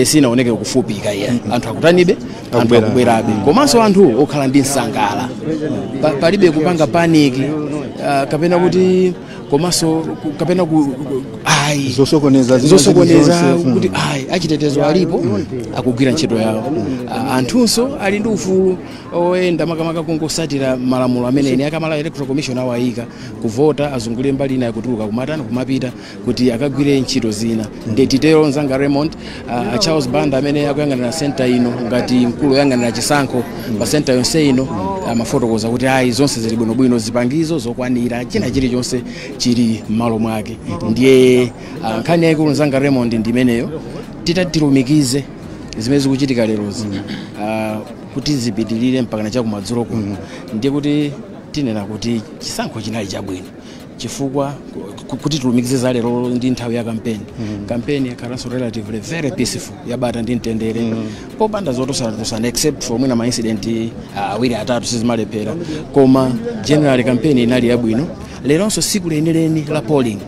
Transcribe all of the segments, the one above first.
sinaoneke kufupika iya anthu akutanibe anthu akubwerabe komanso anthu okhala ndi nsangala palibe kupanga paniki kapena kuti komanso kapena zosokoneza kuti achitetezo alipo akugwira ntchito yawo anthunso ali ndi ufulu oyenda makamaka kungosatira malamulo amene ene akamala electoral commission awayika kuvota azungulire mbali ina yakutuluka kumatana kumapita kuti akagwire ntchito zina ndi titero Nzanga Raymond Charles Banda amene akuyang'anira center ino ngati mkulu oyang'anira chisankho pa center yonse ino amafotokoza kuti zonse zili bwinobwino zipangizo zokwanira china chilichonse chili m'malo mwake ndiye nkhani yaikulu Nzanga Raymond ndimeneyo titatilumikize zimene zikuchitika lerozi kuti zipitilire mpaka chakumadzulo kuno ndiye kuti tinena kuti chisankho chinali chabwino chifukwa kuti tulumikize za lero ndi nthawi ya kampeni yakhalanso relatively very peaceful yabata ndi mtendere popanda zotosana except for mwina ma incident awiri atatu sizimalephera koma general campaign inali yabwino leronso siku leneleni la polling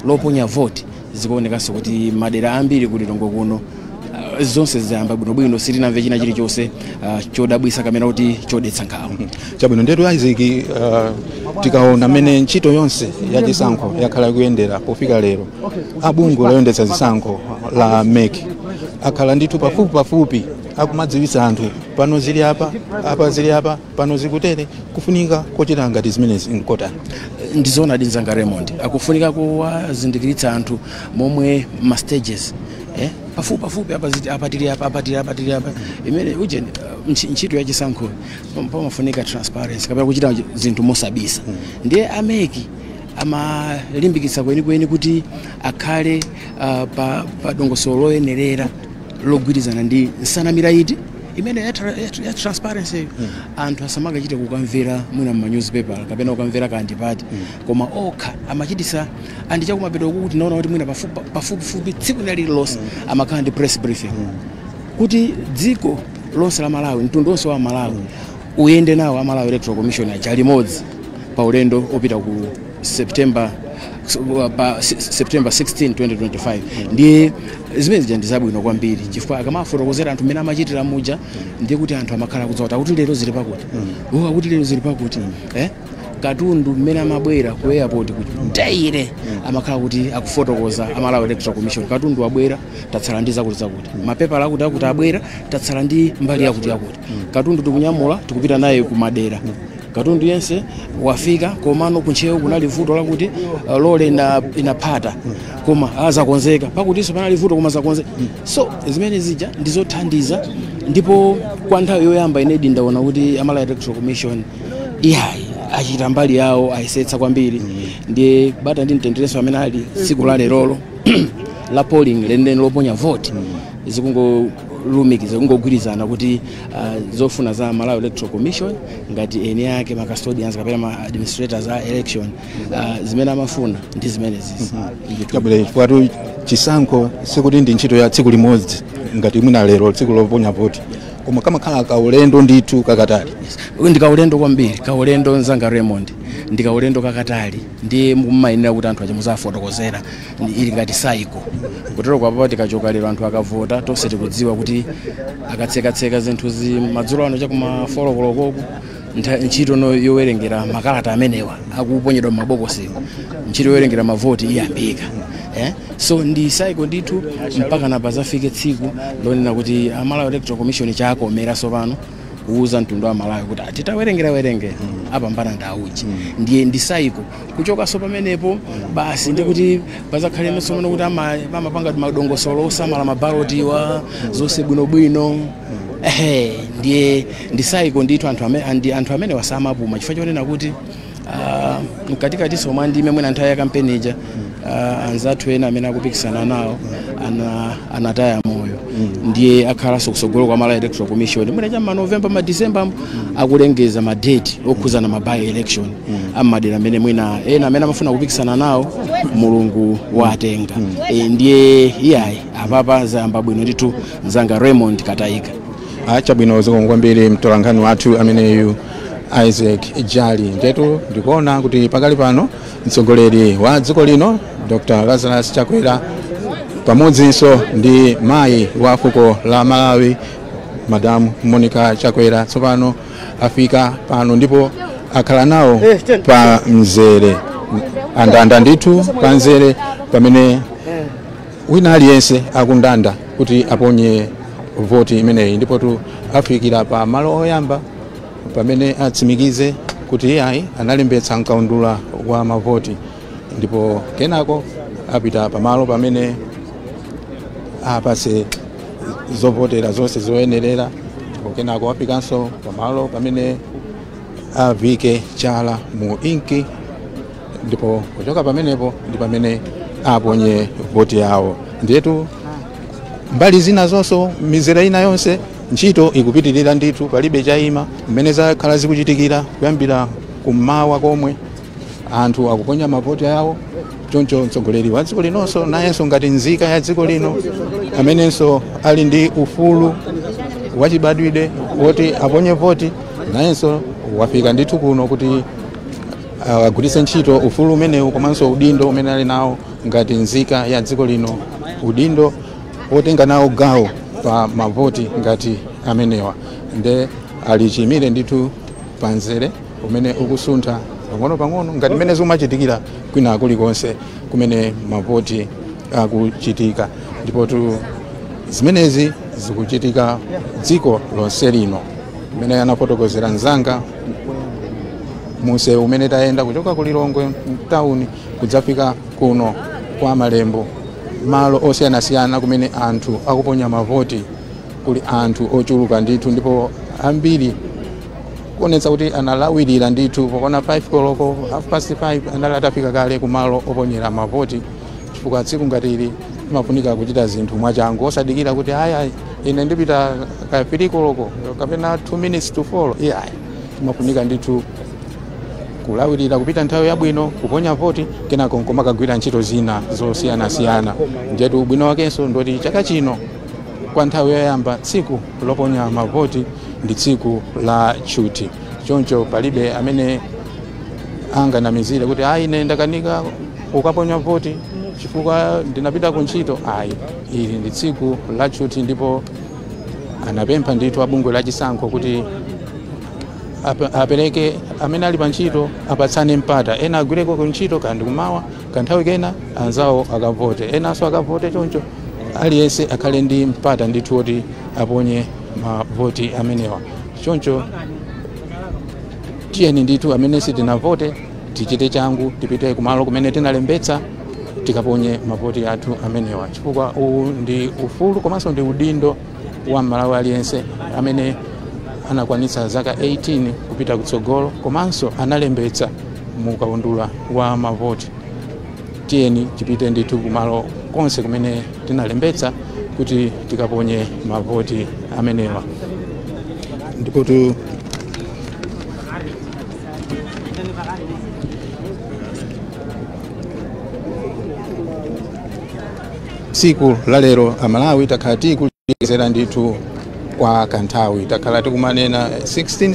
loponya vote zikuonekanso kuti madera ambiri kuti Lilongwe kuno zonse zayamba bwinobwino sitinamve china chilichonse chodabwisa kamena kuti chodetsa nkhawa chabwino ndetu Isaac tikaona mene ntchito yonse ya chisankho yakhala kuyendera pofika lero abungu loyendetsa zisankho la MEC akhala ndithu pafupi akumadziwitsa anthu pano zili apa zili apa pano zikutere kufunika kochita ngati zimenezi nkotani ndizona Nzanga Raymond akufunika kuwazindikiritsa anthu momwe ma stages pafupi apatiri apa imene uje ntchito ya chisankho pamafunika transparency kapena kuchita zinthu mosabisa ndiye ameki amalimbikitsa kweni kuti akhale pa dongosolo loyenerera logwirizana ndi nsanamira iti imene ya transparency anthu asamangachite kukamvera mwina mu newspaper kapena kukamvera kandipati koma okha amachitisa andi chakumapeto kuti naona kuti mwina pafupi tsiku lililonse amakhala ndi press briefing kuti dziko lonse la Malawi mtundu wonse wa Malawi uyende nawo Malawi Electoral Commission aja limodzi pa ulendo opita ku September 16 2025 ndiye zimene zija ndizabwino kwambiri chifukwa akamafotokozera anthu mmene amachitira muja ndiye kuti anthu amakhala kudzauta kuti lero zili pakuti kuti lero zili pakuti katundu mmene amabwera ku airport kuti daire amakhala kuti akufotokoza Malawi Electoral Commission katundu abwera tatsala ndi zakuti mapepala akuti abwera tatsala ndi mbali yakuti katundu tikunyamula tikupita naye ku madera katundu yense wafika komano kunchewu kunali vuto lakuti lole inaphata koma azakonzeka pakutinso panali vuto koma zakonzeka so zimene zija ndizothandiza ndipo kwa nthawi yoyamba inedi ndaona kuti Malawi Electoral Commission achita mbali yawo ayisetsa kwambiri ndiye bata ndi mtendereso amene ali tsiku la lerolo la polling lenileni loponya vote zikungolumikiza kungogwirizana kuti zofuna za Malawi Electoral Commission ngati eni yake ma custodians kapena ma administrators a election zimene amafuna ndi zimene zizi kabule kwatu chisankho sikuti ndi ntchito ya tsiku limodzi ngati mwina lero tsiku loponya vote koma kamakhala kaulendo ndithu kakatali ndikaulendo kwambiri kaulendo Nzanga Raymond ndikaulendo kakatali ndiye mumayenera kuti anthu achamuzafotokozera ili ngati saiko kutero kwapo tikachoka lero anthu akavota tonse tikudziwa kuti akatsekatseka zinthu madzulo ano chakuma folokoloko ntchito yowerengera makalata amenewa akuponyedwa m'mabokosi ntchito yowerengera mavoti iyambika so ndi saiko ndithu mpaka napazafike tsiku lonena kuti Malawi Electoral Commission chakomera sopano kuuza mtundu wa Malawi kuti titawerengera apambana ndauji ndiye ndi saiko kuchoka so pamenepo basi ndi kuti pazakhale nosomana kuti amapanga madongosolo osamala mabaloti wa zonse bwinobwino ndiye ndi saiko ndithu anthu amene wasamapuma chifukwa chonena kuti mkatikati somwe ndi imwe nthawi ya kampeni ija anzathu ena amene akupikisana nawo anataya moyo ndiye akhalanso kusogolo kwa Malawi Electoral Commission mwina cha November ma December akulengeza ma date okhuzana ma by election amadera amene mwina ena amene amafuna kupikisana nawo mulungu watenga ndiye apapa zayamba bwino ndithu Nzanga Raymond katayika chabwino zikwambiri mtolankhani wathu ameneyu Isaac Jali ndetu ndikuona kuti pakali pano mtsogoleri wa dziko lino Dr. Lazarus Chakwera pamodzinso ndi mayi wa fuko la Malawi Madam Monica Chakwera tsopano afika pano ndipo akhala nawo pa mzere andanda ndithu pa mzere pamene wina aliyense akundanda kuti aponye voti imeneyi ndipo tu afikira pa malo oyamba pamene atsimikize kuti ayi analembetsa mkaundula wa mavoti ndipo kenako apita pamalo pamene apase zovotera zonse zoyenerera ndipo kenako afikanso pamalo pamene avike chala mu inki ndipo kuchoka pamenepo ndi pamene aponye voti yawo. Ndiyetu mbali zina zonso mizera ina yonse ntchito ikupitirira ndithu palibe chayima mmene zakhala zikuchitikira kuyambira kummawa komwe anthu akuponya mavoti yawo. Choncho mtsogoleri wa dziko linonso nayenso ngati nzika ya dziko lino amenenso ali ndi ufulu wachibadwide woti aponye voti nayenso wafika ndithu kuno kuti agwiritse ntchito ufulu umenewu komanso udindo umene ali nawo ngati nzika ya dziko lino, udindo otenga nawo gawo pa mavoti ngati amenewa. Nde alichimire ndithu panzere umene ukusuntha pang'ono ngati mmene zimachitikira kwina kulikonse kumene mavoti akuchitika ndipo tu zimenezi zikuchitika dziko lonse lino mmene anafotokozera nzanga muse umene tayenda kuchoka ku Lilongwe mtawuni kudzafika kuno kwa Malembo malo osiyanasiyana kumene anthu akuponya mavoti. Kuli anthu ochuluka ndithu ndipo ambiri kuonetsa kuti analawirira ndithu pokona 5 koloko 5:30 anali atafika kale kumalo oponyera mavoti chifukwa tsiku ngati ili imafunika kuchita zinthu mwachangu osadikira kuti aya ine ndipita ka 3 koloko kapena 2 minutes to 4 iya imafunika ndithu kulawirira kupita nthawi yabwino kuponya voti kenako nkomakagwira ntchito zina zosiyanasiyana. Njetu ubwino wakenso ndoti chaka chino kwa nthawi yoyamba tsiku loponya mavoti ndi tsiku la chuti. Choncho palibe amene anganamizire kuti ayi ine ndakanika ukaponya voti chifukwa ndinapita ku ntchito. Ayi, ili ndi tsiku la chuti ndipo anapempha ndithu abungwe la chisankho kuti apereke amene ali pa ntchito apatsane mpata ena agwireko ku ntchito kandi kumawa kanthawi kena anzawo akavote enanso akavote. Choncho aliyense akhale ndi mpata ndithu woti aponye mavoti amenewa. Choncho tiyeni ndithu amene sitinavote tichite changu tipite kumalo kumene tinalembetsa tikaponye mavoti athu amenewa chifukwa uwu ndi ufulu komanso ndi udindo wa Malawi aliyense amene anakwanitsa zaka 18 kupita kutsogolo komanso analembetsa mu kaundula wa mavoti. Tiyeni tipite ndithu kumalo konse kumene tinalembetsa kuti tikaponye mavoti amenewa. Ndipo tu tsiku la lero Amalawi takhala tikulikezera ndithu kwa kanthawi takhala tikumanena 16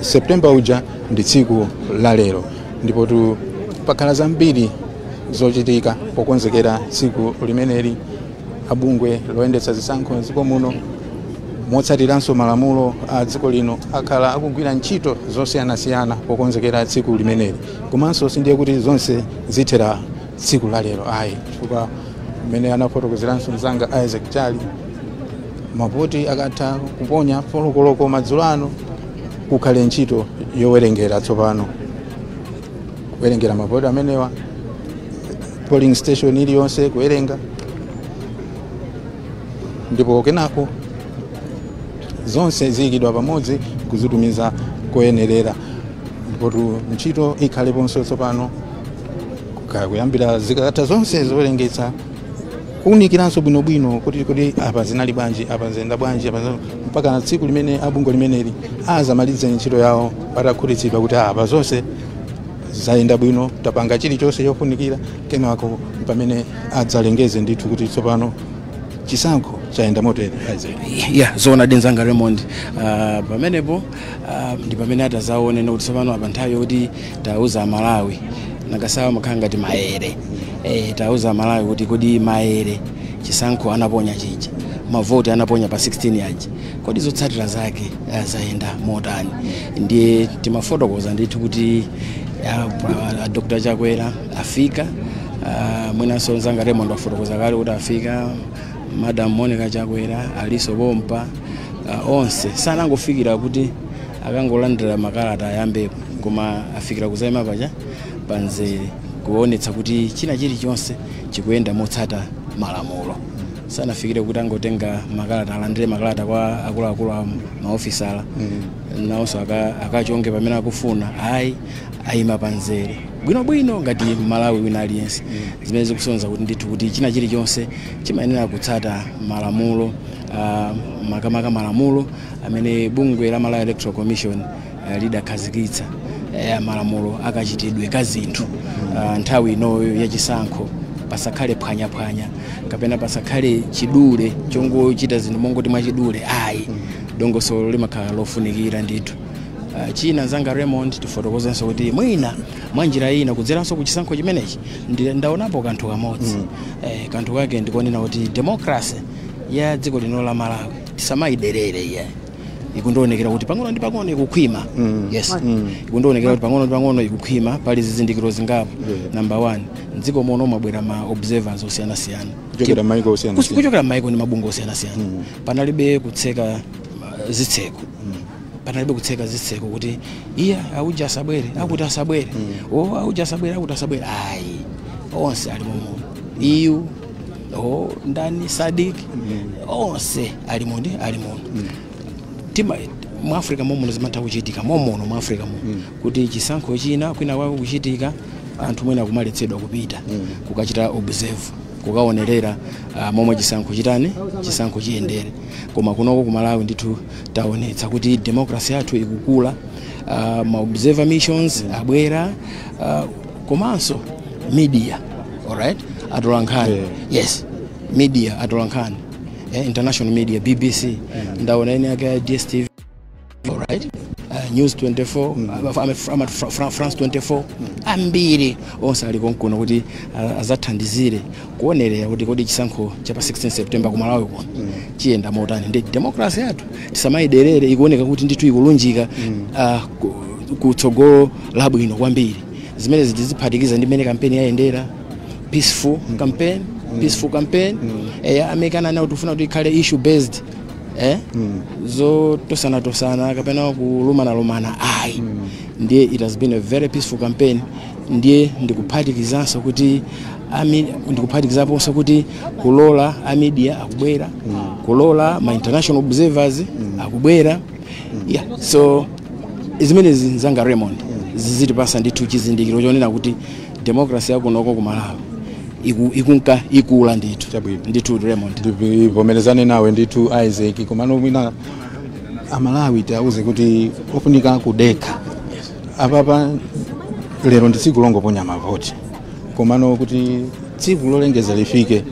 September uja ndi tsiku la lero ndipo tu pakhala zambiri zochitika pokonzekera tsiku limeneli. Abungwe loyendetsa zisankho m'dziko muno motsatiranso malamulo a dziko lino akhala akugwira ntchito zosiyanasiyana pokonzekera tsiku limeneli komanso sindiye kuti zonse zithera tsiku la lero ayi chifukwa mmene anafotokozeranso mzanga Isaac Chali mavoti akatha kuponya folokoloko madzulo ano kukhale ntchito yowerengera tsopano kuwerengera mavoti amenewa polling station iliyonse kuwerenga ndipo kenako zonse ziyikidwa pamodzi kuzitumiza koyenerera ndipo ntchito ikhaleponso tsopano kuyambira zikatha zonse zowerengetsa kuunikiranso bwinobwino kuti apa zinali bwanji apa zenda bwanji mpaka na tsiku limene abungwe limeneli azamalize ntchito yawo patakhutitsidwa kuti apa zonse zayenda bwino tapanga chilichonse chofunikira kenako pamene adzalengeze ndithu kuti tsopano chisankho chaenda motere. Yeah, zona denzanga Raymond pamenepo ndi pamene atazaone kuti tsopano apa nthawi yoti tauza Malawi nakasawa makhala ngati maere tauza Malawi kuti kodi maere chisankho anaponya chija mavoti anaponya pa 16 yaji kodi zotsatira zake zaenda motani. Ndiye timafotokoza ndithu kuti Dr. Chakwera afika, mwinanso Nzanga Raymond wafotokoza kale kuti afika, Madam Monica Chakwera, Aliso Bompa, onse sanangofikira kuti akangolandira makalata ayambepo, koma afikira kuzayima paja panzere kuonetsa kuti china chilichonse chikuyenda motsata malamulo. Sanafikire kuti angotenga makalata alandire makalata kwa akuluakulu a maofisala nawonso akachonge pamene akufuna, ayi ayima panzere bwinobwino ngati Malawi wina aliyense. Zimene zikusonza kuti ndithu kuti china chilichonse chimayenera kutsata malamulo, makamaka malamulo amene bungwe la Malawi Electoral Commission lidakhazikitsa, malamulo akachitidwe ka zinthu nthawi inoyo yachisankho. Pasakhale phwanya kapena pasakhale chidule chongochita zinthu mongoti mwachidule, ayi dongosolo limakhala lofunikira ndithu. China Nzanga Raymond tifotokozenso kuti mwina mwanjira ina kudzeranso ku chisankho chimenechi ndaonapo kanthu kamodzi. Kanthu kake ndikonena kuti democracy ya dziko lino la Malawi tisamayiderere iye. Ikundoonekera kuti pang'ono ndi pang'ono ikukhwima. Yes. Ikundoonekera kuti pang'ono ndi pang'ono ikukhwima, pali zizindikiro zingapo. Number 1, dziko mono mabwera ma observers osiyanasiyana. Kuchokera maiko ndi mabungwe osiyanasiyana. Panalibe kutseka zitseko. Panalibe kutseka zitseko kuti iya auja asabwere, akuti asabwere. Auja asabwere, akuti asabwere. Ayi. Onse ali momo. EU ndani Sadik onse ali monde. Tima mu Africa momo zimatha kuchitika momono mu Africa kuti chisankho china kwina kwa kuchitika anthu mwina kumaletsedwa kupita kukachita observe, kukaonerera momwe chisankho chiyendere. Koma kunoko ku Malawi ndithu taonetsa kuti democracy yathu ikukula, ma observer missions abwera, komanso media, alright, atolankhani. Yes, media atolankhani, international media, BBC, ndaona ine yake DSTV, alright, News 24, France 24, ambiri onse ali konkuno kuti azathandizire kuonerera kuti kodi chisankho cha pa 16 September ku Malawi kuno chiyenda motani. Ndi democracy yathu tisamayiderere, ikuoneka kuti ndithu ikulunjika kutsogolo labwino kwambiri. Zimene ziphatikiza ndi mene kampeni yayendera, peaceful campaign. Americana nawo tufuna kuti ikhale issue based, zo tosana kapena kulumana ayi. Ndiye it has been a very peaceful campaign. Ndiye ndikuphatikizanso kuti ndikuphatikizaponso kuti kulola media akubwera, kulola ma international observers akubwera. Yeah, so zimene Nzanga Raymond zizitipasa ndithu chizindikiro chonena kuti democracy yakunoko ku Malawi ikula ndithu Raymond. Ndivomerezane nawe ndithu Isaac, komano mwina Amalawi tauze kuti ofunika kudeka. Apapa lero ndi tsiku longoponya mavoti, komano kuti tsiku lolengeza lifike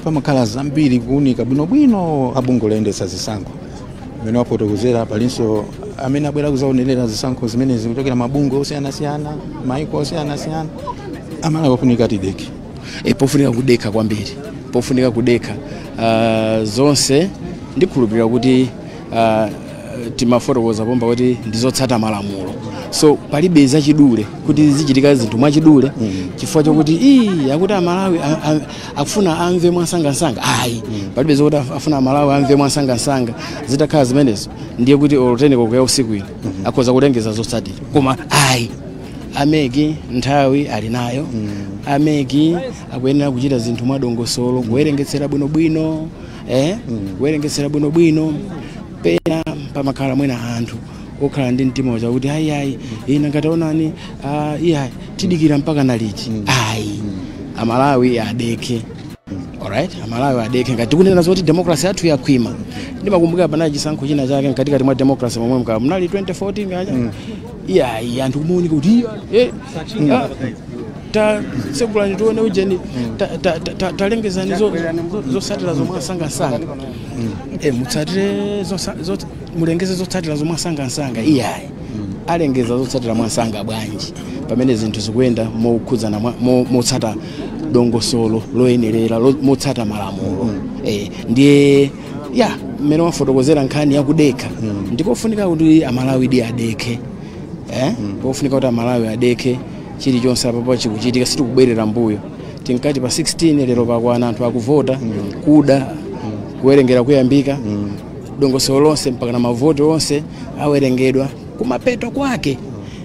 pamakhala zambiri kuunika bwinobwino abungo loyendetsa zisankho. Mmene wafotokozera palinso amene abwera kuzaonerera zisankho zimene zikuchokera mabungo osiyanasiyana, maiko osiyanasiyana. Amalawi ofunika tideke. Pofunika kudeka kwambiri, pofunika kudeka. Zonse ndikhulupirira kuti timafotokoza pomba kuti ndizotsata malamulo. So palibe zachidule kuti zichitika zinthu mwachidule chifukwa chokuti akuti Amalawi akufuna amve mwasangasanga. Ayi, palibe zokuti afuna Amalawi amve mwasangasanga. Zitakhala zimenezo ndiye kuti oloteneko kuya usiku ino akhoza kulengeza zotsatira. Koma ayi, ameki nthawi ali nayo. Ameki akuyenera kuchita zinthu mwadongosolo, kuwerengetsera bwinobwino, kuwerengetsera bwinobwino. Pena pamakhala mwina anthu okhala ndi mtima wakuti ayi ina ngataonani tidikira mpaka naliti. Ayi, Amalawi adeke. Alright, Amalawi adeke. Ngati kunena zoti democracy yathu yakhwima. Ndimakumbukira pana chisankho china chake katikati mwa democracy momwe mkaba mnali 2014 ngaja. Anthu kumuunika kuti ta segula nituone ujeni talengezani zotsatira zomwasangasanga. Mutsatire mulengeze zotsatira zomwasangasanga. Alengeza zotsatira mwasanga bwanji pamene zinthu zikuyenda mokhudzana motsata dongosolo loyenerera motsata malamulo ndiye ya mmene wafotokozera nkhani yakudekha ndikofunika kuti Amalawi adekhe kofunika kuti Amalawi adekhe chilichonse apapo chikuchitika sitikubwerera mbuyo tinkati pa 16 lero pakwana anthu akuvota kuda kuwerengera kuyambika dongosolo lonse mpaka na mavoti onse awerengedwa kumapeto kwake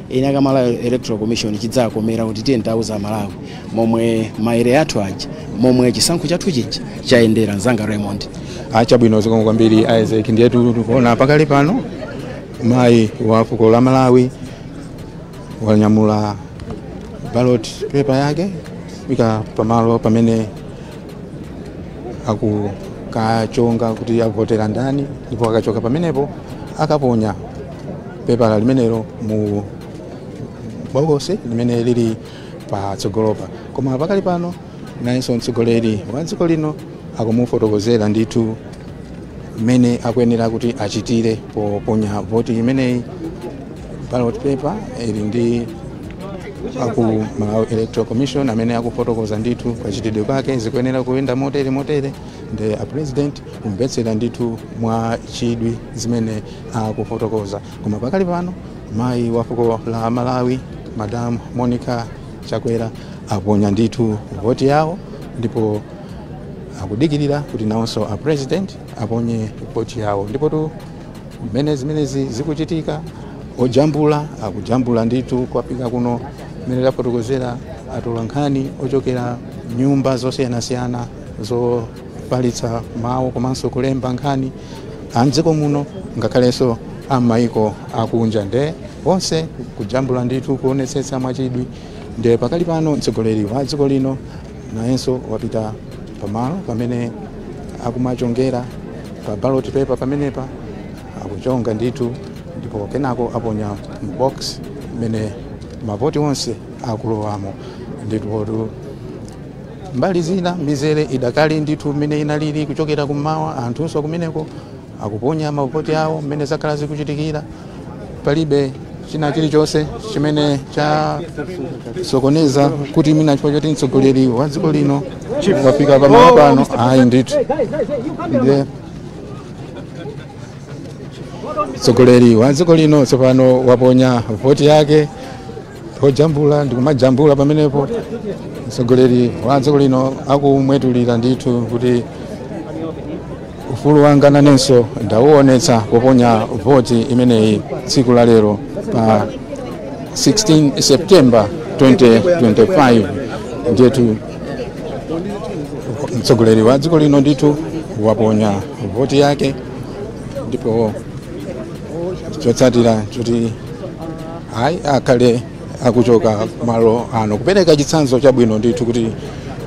ina kama Malawi Electoral Commission chidzakomera kuti tiye ntauza Malawi momwe maere athu aja momwe chisankho chathu chija chayendera Nzanga Raymond. Acha bwino zikomo kwambiri Isaac, ndiye tukuona pakali pano mayi wa fuko la Malawi wanyamula ballot paper yake wika pamalo pamene akukachonga kuti avotera ndani, ndipo akachoka pamenepo akaponya paper limenelo mu bokosi limene lili patsogolopa. Koma pakali pano nayenso mtsogoleri wa dziko lino akumufotokozera ndithu mmene akuyenera kuti achitire poponya voti imeneyi ballot paper ili ndi aku Malawi Electoral Commission amene akufotokoza ndithu pachitidwe pake zikuyenera kuyenda motere ndi a president kumvetsera ndithu mwa chidwi zimene akufotokoza. Koma pakali pano mayi wa fuko la Malawi Madam Monica Chakwera aponya ndithu voti yawo, ndipo akudikirira kuti nawonso a president aponye voti yawo, ndipo tu zimenezi zikuchitika ojambula akujambula ndithu kwapika kuno mmene tafotokozera atolankhani ochokera nyumba zosiyanasiyana zofalitsa mawu komanso kulemba nkhani amdziko muno ngakhalenso amaiko akunja, nde onse kujambula ndithu kuonetsetsa mwachidwi. Nde pakali pano mtsogoleri wa dziko lino nayenso wapita pamalo pamene akumachongera pa ballot paper pamenepa akuchonga ndithu, ndipo kenako aponya box mene mavoti onse akulowamo. Ndipo mbali zina mizere idakali ndithu mene inalili kuchokera kummawa anthunso kumeneko akuponya mavoti awo mmene zakhala zikuchitikira. Palibe china chilichonse chimene cha sokoneza kuti mina chifukwa choti mtsogoleri wa dziko lino wafika pamalo pano ayi ndithu ndiye mtsogoleri wa dziko lino tsopano waponya voti yake pojambula ndikumajambula pamenepo. Mtsogoleri wa dziko lino akumwetulira ndithu kuti ufulu wanga nanenso ndauonetsa poponya voti imeneyi tsiku la lero pa 16 September 2025. Ndiyetu mtsogoleri wa dziko lino ndithu waponya voti yake, ndipo chotsatira kuti ayi akhale akuchoka malo ano kupereka chitsanzo chabwino ndithu kuti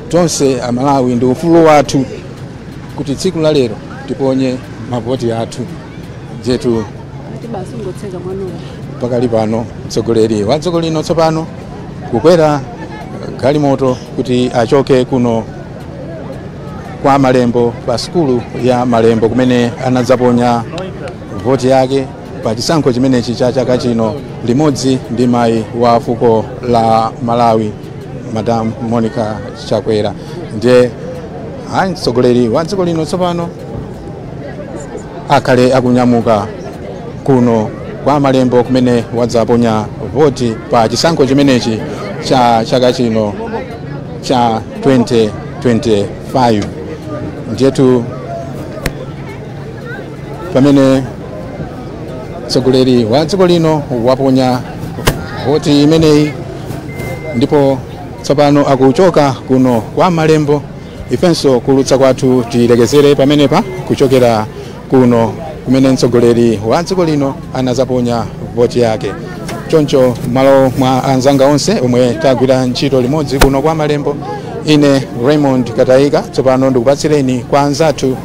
tonse Amalawi ndi ufulu wathu kuti tsiku la lero tiponye mavoti athu. Jetu pakali pano mtsogoleri wa dziko lino tsopano kukwera galimoto kuti achoke kuno kwa Malembo pa skulu ya Malembo kumene anadzaponya voti yake pa chisankho chimenechi cha chaka chino limodzi ndi mayi wa fuko la Malawi Madam Monica Chakwera. Ndiye mtsogoleri wa dziko lino tsopano akhale akunyamuka kuno kwa Malembo kumene wadzaponya voti pa chisankho chimenechi cha chaka chino cha 2025. Ndiyetu pamene mtsogoleri wa dziko lino waponya voti imeneyi ndipo tsopano akuchoka kuno kwa Malembo, ifenso kulutsa kwathu tilekezere pamenepa kuchokera kuno kumene mtsogoleri wa dziko lino anazaponya voti yake. Choncho malo mwa anzanga onse omwe tagwira ntchito limodzi kuno kwa Malembo, ine Raymond Katayika tsopano ndikupatsireni kwa anzathu